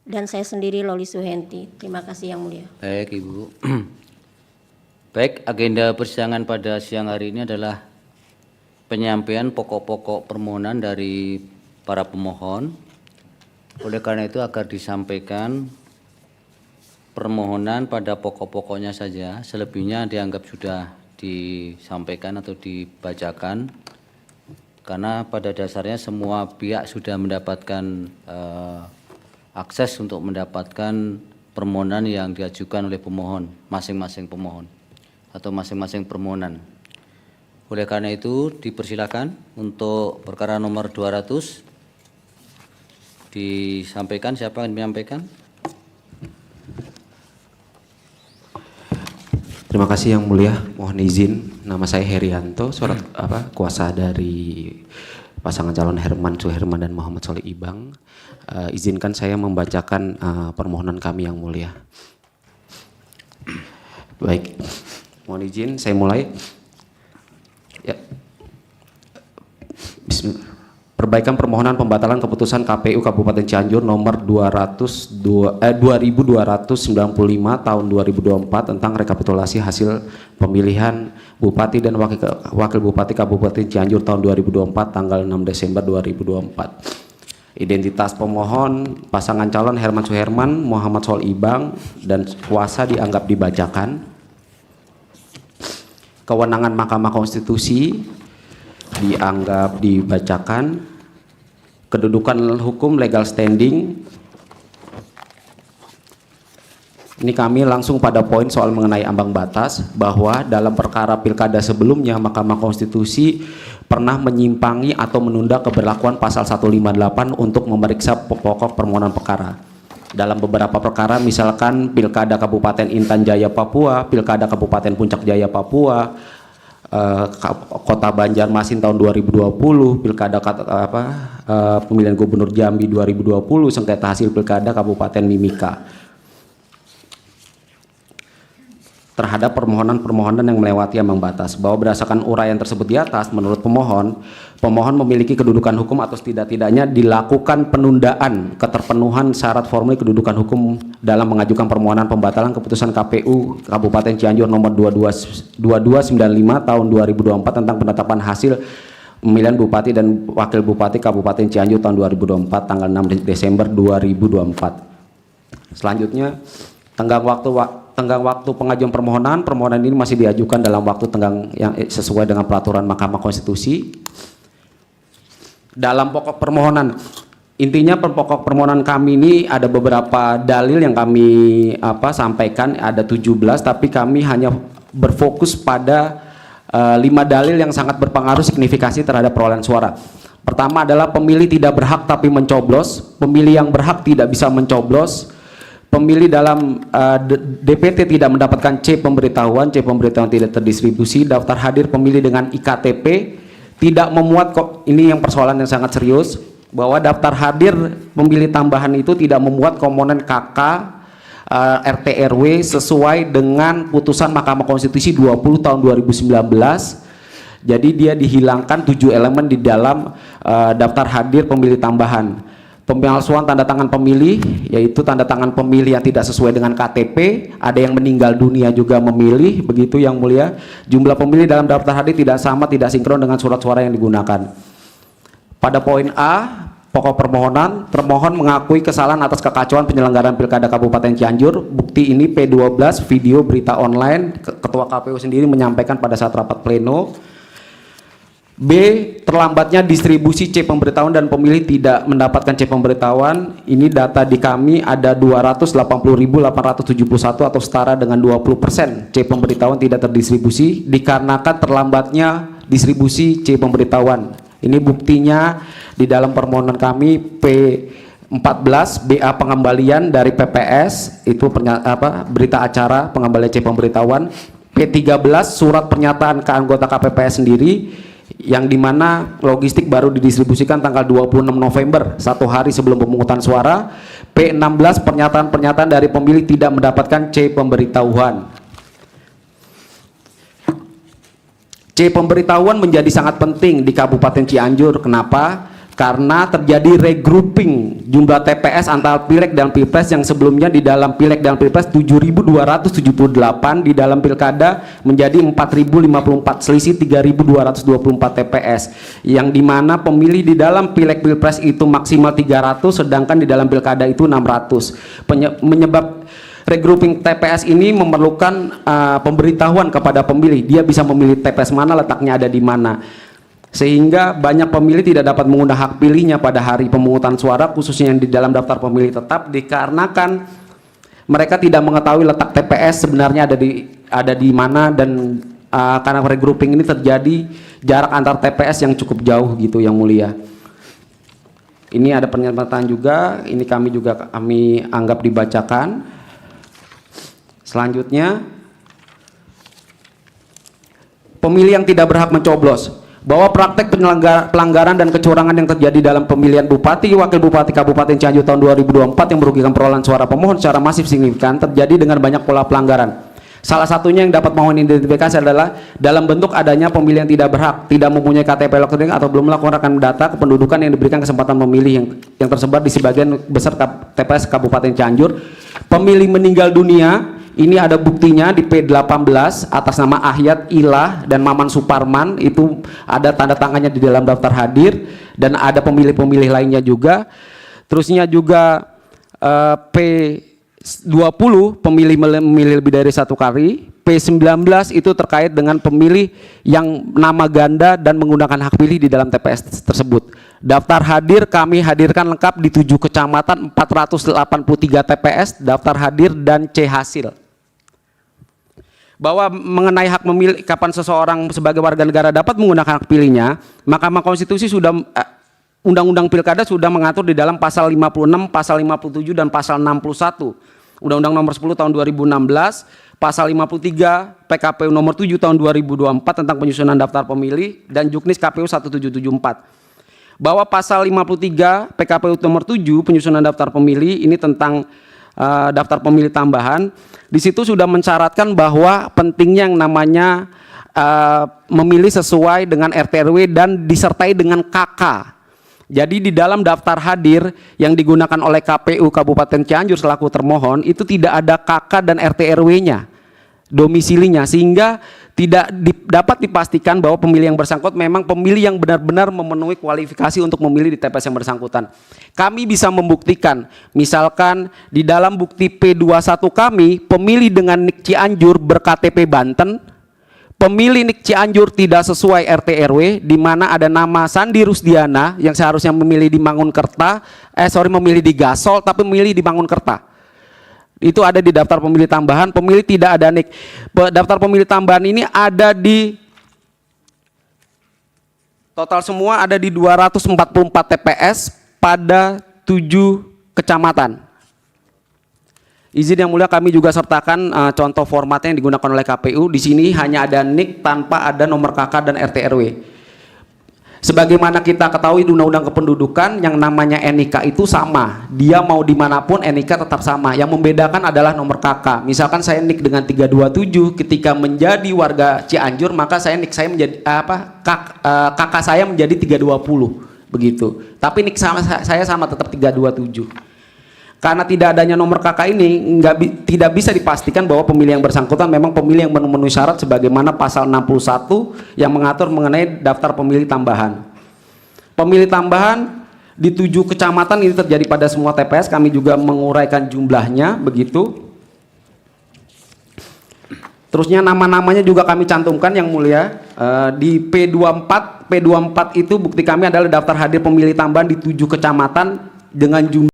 Dan saya sendiri Loli Suhenti. Terima kasih Yang Mulia. Baik Ibu. Baik, agenda persidangan pada siang hari ini adalah penyampaian pokok-pokok permohonan dari para pemohon. Oleh karena itu agar disampaikan permohonan pada pokok-pokoknya saja, selebihnya dianggap sudah disampaikan atau dibacakan. Karena pada dasarnya semua pihak sudah mendapatkan akses untuk mendapatkan permohonan yang diajukan oleh pemohon, masing-masing pemohon atau masing-masing permohonan. Oleh karena itu dipersilakan untuk perkara nomor 200 disampaikan. Siapa yang menyampaikan? Terima kasih Yang Mulia. Mohon izin, nama saya Herianto, kuasa dari pasangan calon Herman Suherman dan Muhammad Soleh Ibang. Izinkan saya membacakan permohonan kami Yang Mulia. Baik, mohon izin saya mulai. Ya. Bismillah. Perbaikan permohonan pembatalan keputusan KPU Kabupaten Cianjur nomor 2295 tahun 2024 tentang rekapitulasi hasil pemilihan Bupati dan Wakil Bupati Kabupaten Cianjur tahun 2024 tanggal 6 Desember 2024. Identitas pemohon pasangan calon Herman Suherman, Muhammad Soleh Ibang dan kuasa dianggap dibacakan. Kewenangan Mahkamah Konstitusi dianggap dibacakan. Kedudukan hukum legal standing. Ini kami langsung pada poin soal mengenai ambang batas, bahwa dalam perkara pilkada sebelumnya Mahkamah Konstitusi pernah menyimpangi atau menunda keberlakuan pasal 158 untuk memeriksa pokok permohonan perkara. Dalam beberapa perkara, misalkan pilkada Kabupaten Intan Jaya Papua, pilkada Kabupaten Puncak Jaya Papua, Kota Banjarmasin tahun 2020, pilkada pemilihan gubernur Jambi 2020, sengketa hasil pilkada Kabupaten Mimika. Terhadap permohonan-permohonan yang melewati ambang batas, bahwa berdasarkan uraian tersebut di atas, menurut pemohon memiliki kedudukan hukum atau setidak-tidaknya dilakukan penundaan keterpenuhan syarat formulir kedudukan hukum dalam mengajukan permohonan pembatalan keputusan KPU Kabupaten Cianjur nomor 2295 tahun 2024 tentang penetapan hasil pemilihan Bupati dan Wakil Bupati Kabupaten Cianjur tahun 2024 tanggal 6 Desember 2024. Selanjutnya, tenggang waktu pengajuan permohonan ini masih diajukan dalam waktu tenggang yang sesuai dengan peraturan Mahkamah Konstitusi. Dalam pokok permohonan, intinya pokok permohonan kami ini ada beberapa dalil yang kami sampaikan, ada 17, tapi kami hanya berfokus pada 5 dalil yang sangat berpengaruh signifikasi terhadap perolehan suara. Pertama adalah pemilih tidak berhak tapi mencoblos, pemilih yang berhak tidak bisa mencoblos, pemilih dalam DPT tidak mendapatkan C pemberitahuan tidak terdistribusi, daftar hadir pemilih dengan IKTP tidak memuat, kok ini yang persoalan yang sangat serius, bahwa daftar hadir pemilih tambahan itu tidak memuat komponen KK RT RW sesuai dengan putusan Mahkamah Konstitusi 20 tahun 2019. Jadi dia dihilangkan 7 elemen di dalam daftar hadir pemilih tambahan. Pemalsuan tanda tangan pemilih, yaitu tanda tangan pemilih yang tidak sesuai dengan KTP, ada yang meninggal dunia juga memilih, begitu Yang Mulia. Jumlah pemilih dalam daftar hadir tidak sama, tidak sinkron dengan surat suara yang digunakan. Pada poin A, pokok permohonan, termohon mengakui kesalahan atas kekacauan penyelenggaraan Pilkada Kabupaten Cianjur. Bukti ini P12, video berita online, Ketua KPU sendiri menyampaikan pada saat rapat pleno. B, terlambatnya distribusi C pemberitahuan dan pemilih tidak mendapatkan C pemberitahuan. Ini data di kami ada 280.871 atau setara dengan 20% C pemberitahuan tidak terdistribusi dikarenakan terlambatnya distribusi C pemberitahuan. Ini buktinya di dalam permohonan kami P14 BA pengembalian dari PPS, itu berita acara pengembalian C pemberitahuan. P13 surat pernyataan ke anggota KPPS sendiri, yang dimana logistik baru didistribusikan tanggal 26 November, 1 hari sebelum pemungutan suara. P16 pernyataan-pernyataan dari pemilih tidak mendapatkan C pemberitahuan. C pemberitahuan menjadi sangat penting di Kabupaten Cianjur. Kenapa? karena terjadi regrouping jumlah TPS antara Pileg dan Pilpres yang sebelumnya di dalam Pileg dan Pilpres 7.278, di dalam Pilkada menjadi 4.054, selisih 3.224 TPS, yang dimana pemilih di dalam Pileg Pilpres itu maksimal 300, sedangkan di dalam Pilkada itu 600. Menyebab regrouping TPS ini memerlukan pemberitahuan kepada pemilih, dia bisa memilih TPS mana, letaknya ada di mana, sehingga banyak pemilih tidak dapat menggunakan hak pilihnya pada hari pemungutan suara, khususnya yang di dalam daftar pemilih tetap, dikarenakan mereka tidak mengetahui letak TPS sebenarnya ada di mana, dan karena regrouping ini terjadi jarak antar TPS yang cukup jauh gitu, Yang Mulia. Ini ada pernyataan juga, ini kami anggap dibacakan. Selanjutnya, pemilih yang tidak berhak mencoblos, bahwa praktek pelanggaran dan kecurangan yang terjadi dalam pemilihan Bupati, Wakil Bupati Kabupaten Cianjur tahun 2024 yang merugikan perolehan suara pemohon secara masif signifikan terjadi dengan banyak pola pelanggaran. Salah satunya yang dapat mohon identifikasi adalah dalam bentuk adanya pemilih yang tidak berhak, tidak mempunyai KTP elektronik atau belum melakukan rekam data kependudukan yang diberikan kesempatan memilih yang tersebar di sebagian besar TPS Kabupaten Cianjur. Pemilih meninggal dunia, ini ada buktinya di P18 atas nama Ahyat Ilah dan Maman Suparman, itu ada tanda tangannya di dalam daftar hadir, dan ada pemilih-pemilih lainnya juga. Terusnya juga P20 pemilih memilih lebih dari satu kali. P19 itu terkait dengan pemilih yang nama ganda dan menggunakan hak pilih di dalam TPS tersebut. Daftar hadir kami hadirkan lengkap di 7 kecamatan, 483 TPS, daftar hadir dan C hasil. Bahwa mengenai hak memilih, kapan seseorang sebagai warga negara dapat menggunakan hak pilihnya, Mahkamah Konstitusi sudah Undang-Undang Pilkada sudah mengatur di dalam pasal 56, pasal 57 dan pasal 61. Undang-Undang Nomor 10 tahun 2016, pasal 53 PKPU Nomor 7 tahun 2024 tentang penyusunan daftar pemilih, dan Juknis KPU 1774. Bahwa pasal 53 PKPU Nomor 7 penyusunan daftar pemilih ini tentang daftar pemilih tambahan, di situ sudah mensyaratkan bahwa pentingnya yang namanya memilih sesuai dengan RT RW dan disertai dengan KK. Jadi di dalam daftar hadir yang digunakan oleh KPU Kabupaten Cianjur selaku termohon itu tidak ada KK dan RT RW-nya, domisilinya, sehingga tidak dapat dipastikan bahwa pemilih yang bersangkutan memang pemilih yang benar-benar memenuhi kualifikasi untuk memilih di TPS yang bersangkutan. Kami bisa membuktikan, misalkan di dalam bukti P21 kami, pemilih dengan NIK Cianjur berKTP Banten, pemilih NIK Cianjur tidak sesuai RT RW, di mana ada nama Sandi Rusdiana yang seharusnya memilih di Mangunkerta, memilih di Gasol tapi memilih di Mangunkerta. Itu ada di daftar pemilih tambahan, pemilih tidak ada NIK. Daftar pemilih tambahan ini ada di total semua ada di 244 TPS pada 7 kecamatan. Izin yang mulia, kami juga sertakan contoh formatnya yang digunakan oleh KPU. Di sini hanya ada NIK tanpa ada nomor KK dan RT RW. Sebagaimana kita ketahui di Undang-Undang Kependudukan yang namanya NIK itu sama, dia mau dimanapun NIK tetap sama. Yang membedakan adalah nomor KK. Misalkan saya NIK dengan 327, ketika menjadi warga Cianjur maka saya NIK saya menjadi KK saya menjadi 320 begitu. Tapi NIK saya sama tetap 327. Karena tidak adanya nomor KK ini tidak bisa dipastikan bahwa pemilih yang bersangkutan memang pemilih yang memenuhi syarat sebagaimana pasal 61 yang mengatur mengenai daftar pemilih tambahan. Pemilih tambahan di 7 kecamatan ini terjadi pada semua TPS, kami juga menguraikan jumlahnya begitu. Terusnya nama-namanya juga kami cantumkan yang mulia. Di P24 itu bukti kami adalah daftar hadir pemilih tambahan di 7 kecamatan dengan jumlah